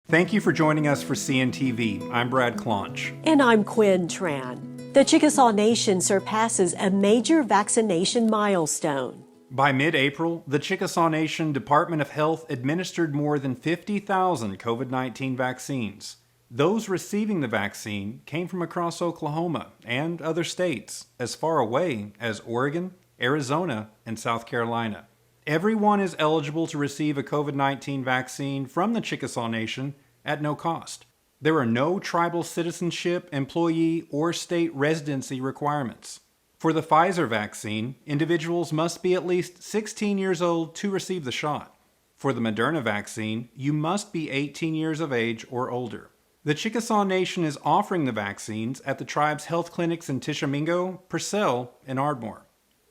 Thank you for joining us for CNTV. I'm Brad Claunch. And I'm Quinn Tran. The Chickasaw Nation surpasses a major vaccination milestone. By mid-April, the Chickasaw Nation Department of Health administered more than 50,000 COVID-19 vaccines. Those receiving the vaccine came from across Oklahoma and other states, as far away as Oregon, Arizona, and South Carolina. Everyone is eligible to receive a COVID-19 vaccine from the Chickasaw Nation at no cost. There are no tribal citizenship, employee, or state residency requirements. For the Pfizer vaccine, individuals must be at least 16 years old to receive the shot. For the Moderna vaccine, you must be 18 years of age or older. The Chickasaw Nation is offering the vaccines at the tribe's health clinics in Tishomingo, Purcell, and Ardmore.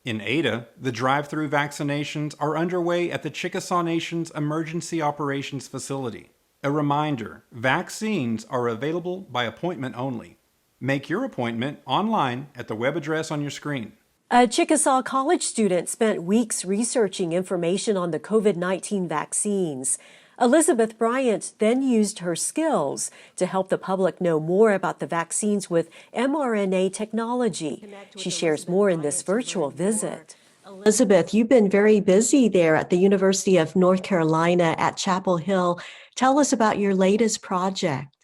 In Ada, the drive-through vaccinations are underway at the Chickasaw Nation's Emergency Operations Facility. A reminder, vaccines are available by appointment only. Make your appointment online at the web address on your screen. A Chickasaw college student spent weeks researching information on the COVID-19 vaccines. Elizabeth Bryant then used her skills to help the public know more about the vaccines with mRNA technology. She shares more in this virtual visit. Elizabeth, you've been very busy there at the University of North Carolina at Chapel Hill. Tell us about your latest project.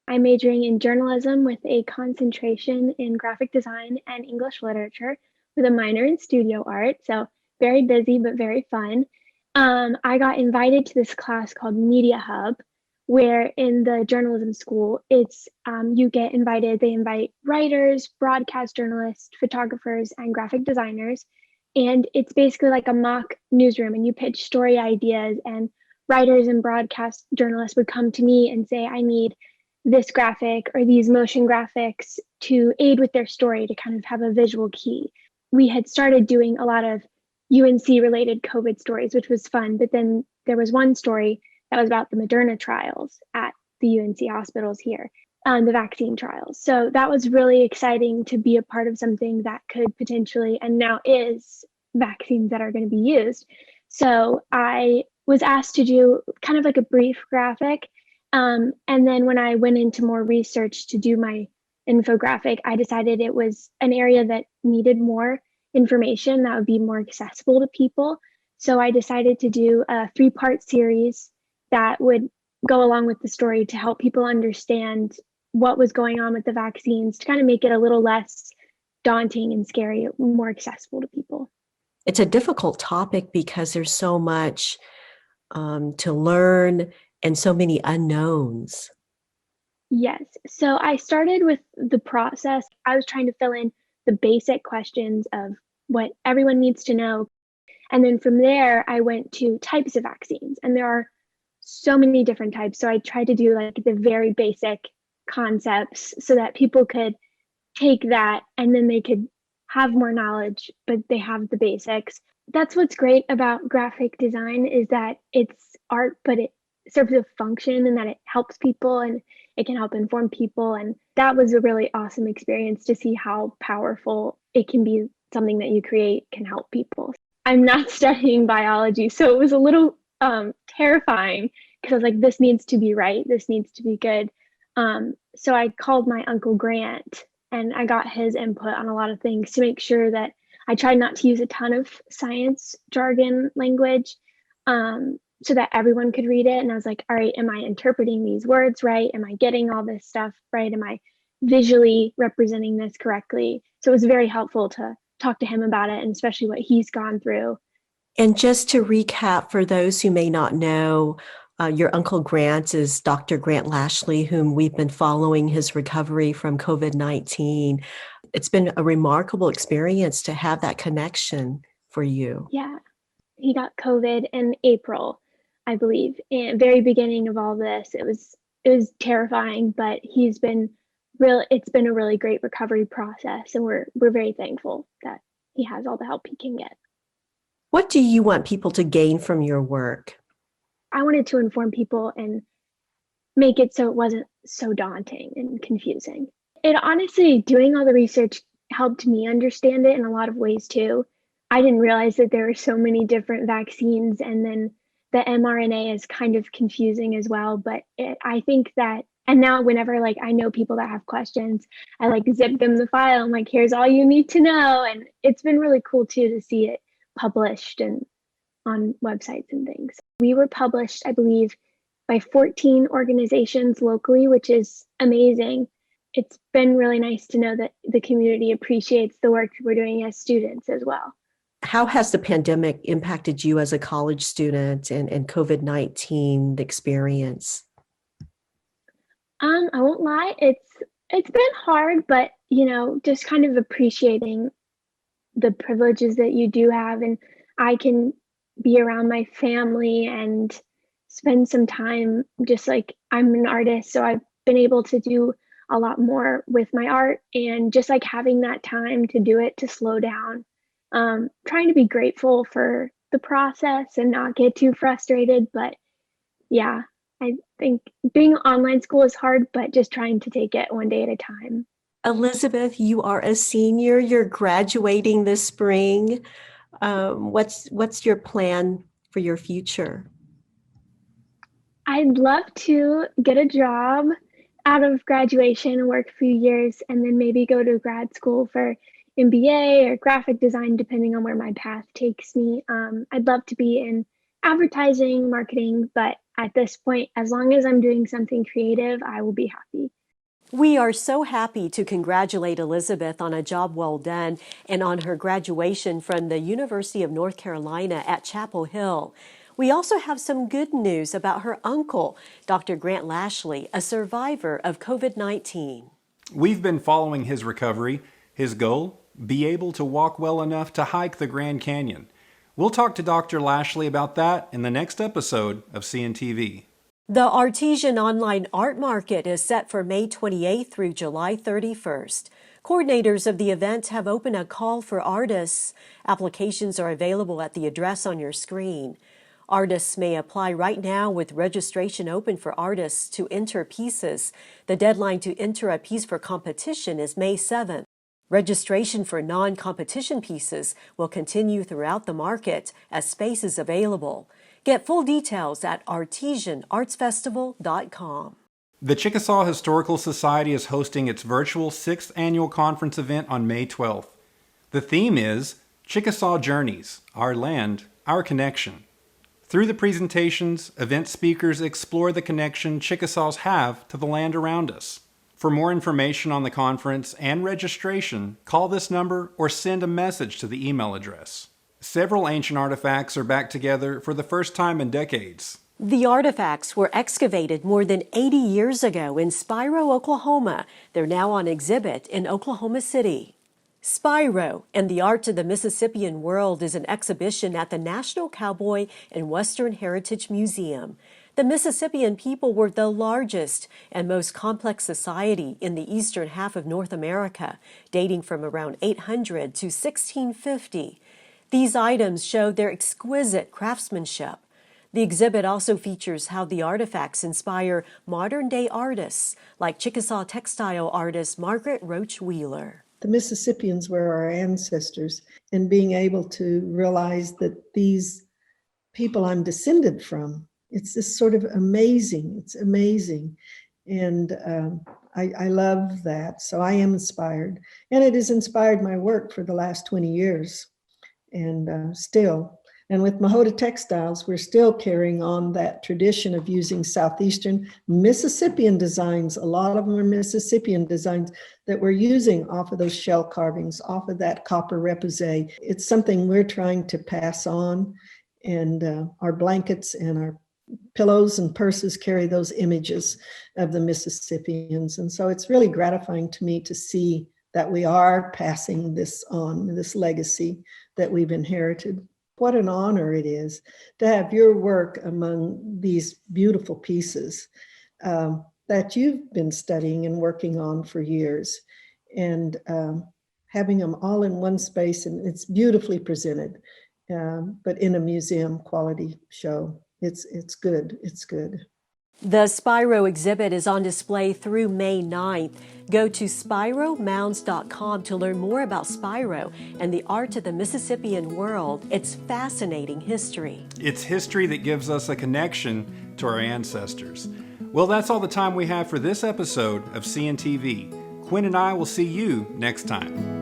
I'm majoring in journalism with a concentration in graphic design and English literature with a minor in studio art. So very busy, but very fun. I got invited to this class called Media Hub, where in the journalism school, it's you get invited. They invite writers, broadcast journalists, photographers, and graphic designers. And it's basically like a mock newsroom, and you pitch story ideas, and writers and broadcast journalists would come to me and say, I need this graphic or these motion graphics to aid with their story, to kind of have a visual key. We had started doing a lot of UNC related COVID stories, which was fun. But then there was one story that was about the Moderna trials at the UNC hospitals here, the vaccine trials. So that was really exciting to be a part of something that could potentially, and now is, vaccines that are going to be used. So I was asked to do kind of like a brief graphic. And then when I went into more research to do my infographic, I decided it was an area that needed more information that would be more accessible to people. So I decided to do a 3-part series that would go along with the story to help people understand what was going on with the vaccines, to kind of make it a little less daunting and scary, more accessible to people. It's a difficult topic because there's so much to learn and so many unknowns. Yes. So I started with the process. I was trying to fill in the basic questions of what everyone needs to know. And then from there, I went to types of vaccines. And there are so many different types. So I tried to do like the very basic concepts so that people could take that and then they could have more knowledge, but they have the basics. That's what's great about graphic design, is that it's art, but it serves a function, and that it helps people and it can help inform people. And that was a really awesome experience to see how powerful it can be. Something that you create can help people. I'm not studying biology, so it was a little terrifying, because I was like, this needs to be right. This needs to be good. So I called my Uncle Grant and I got his input on a lot of things to make sure that I tried not to use a ton of science jargon language, so that everyone could read it. And I was like, all right, am I interpreting these words right? Am I getting all this stuff right? Am I visually representing this correctly? So it was very helpful to talk to him about it, and especially what he's gone through. And just to recap, for those who may not know, your Uncle Grant is Dr. Grant Lashley, whom we've been following his recovery from COVID-19. It's been a remarkable experience to have that connection for you. Yeah, he got COVID in April, I believe. And very beginning of all this, it was terrifying, but it's been a really great recovery process, and we're very thankful that he has all the help he can get. What do you want people to gain from your work? I wanted to inform people and make it so it wasn't so daunting and confusing. It honestly, doing all the research helped me understand it in a lot of ways too. I didn't realize that there were so many different vaccines, and then the mRNA is kind of confusing as well, but I think that, and now whenever like I know people that have questions, I like zip them the file. I'm like, here's all you need to know. And it's been really cool too to see it published and on websites and things. We were published, I believe, by 14 organizations locally, which is amazing. It's been really nice to know that the community appreciates the work we're doing as students as well. How has the pandemic impacted you as a college student and COVID-19 experience? I won't lie, it's been hard, but just kind of appreciating the privileges that you do have, and I can be around my family and spend some time. Just like I'm an artist, so I've been able to do a lot more with my art, and just like having that time to do it, to slow down, trying to be grateful for the process and not get too frustrated. But yeah, I think being online school is hard, but just trying to take it one day at a time. Elizabeth, you are a senior. You're graduating this spring. What's your plan for your future? I'd love to get a job out of graduation and work a few years, and then maybe go to grad school for MBA or graphic design, depending on where my path takes me. I'd love to be in advertising, marketing, but at this point, as long as I'm doing something creative, I will be happy. We are so happy to congratulate Elizabeth on a job well done and on her graduation from the University of North Carolina at Chapel Hill. We also have some good news about her uncle, Dr. Grant Lashley, a survivor of COVID-19. We've been following his recovery. His goal? Be able to walk well enough to hike the Grand Canyon. We'll talk to Dr. Lashley about that in the next episode of CNTV. The Artesian Online Art Market is set for May 28th through July 31st. Coordinators of the event have opened a call for artists. Applications are available at the address on your screen. Artists may apply right now with registration open for artists to enter pieces. The deadline to enter a piece for competition is May 7th. Registration for non-competition pieces will continue throughout the market as space is available. Get full details at artesianartsfestival.com. The Chickasaw Historical Society is hosting its virtual 6th annual conference event on May 12th. The theme is Chickasaw Journeys, Our Land, Our Connection. Through the presentations, event speakers explore the connection Chickasaws have to the land around us. For more information on the conference and registration, call this number or send a message to the email address. Several ancient artifacts are back together for the first time in decades. The artifacts were excavated more than 80 years ago in Spiro, Oklahoma. They're now on exhibit in Oklahoma City. Spiro and the Art of the Mississippian World is an exhibition at the National Cowboy and Western Heritage Museum. The Mississippian people were the largest and most complex society in the eastern half of North America, dating from around 800 to 1650. These items show their exquisite craftsmanship. The exhibit also features how the artifacts inspire modern-day artists, like Chickasaw textile artist Margaret Roach Wheeler. The Mississippians were our ancestors, and being able to realize that these people I'm descended from, it's just sort of amazing. It's amazing. And I love that. So I am inspired. And it has inspired my work for the last 20 years. And still. And with Mahota Textiles, we're still carrying on that tradition of using Southeastern Mississippian designs. A lot of them are Mississippian designs that we're using off of those shell carvings, off of that copper repoussé. It's something we're trying to pass on. And our blankets and our pillows and purses carry those images of the Mississippians. And so it's really gratifying to me to see that we are passing this on, this legacy that we've inherited. What an honor it is to have your work among these beautiful pieces that you've been studying and working on for years, and having them all in one space, and it's beautifully presented, but in a museum quality show. It's good. It's good. The Spiro exhibit is on display through May 9th. Go to spiromounds.com to learn more about Spiro and the art of the Mississippian world. It's fascinating history. It's history that gives us a connection to our ancestors. Well, that's all the time we have for this episode of CNTV. Quinn and I will see you next time.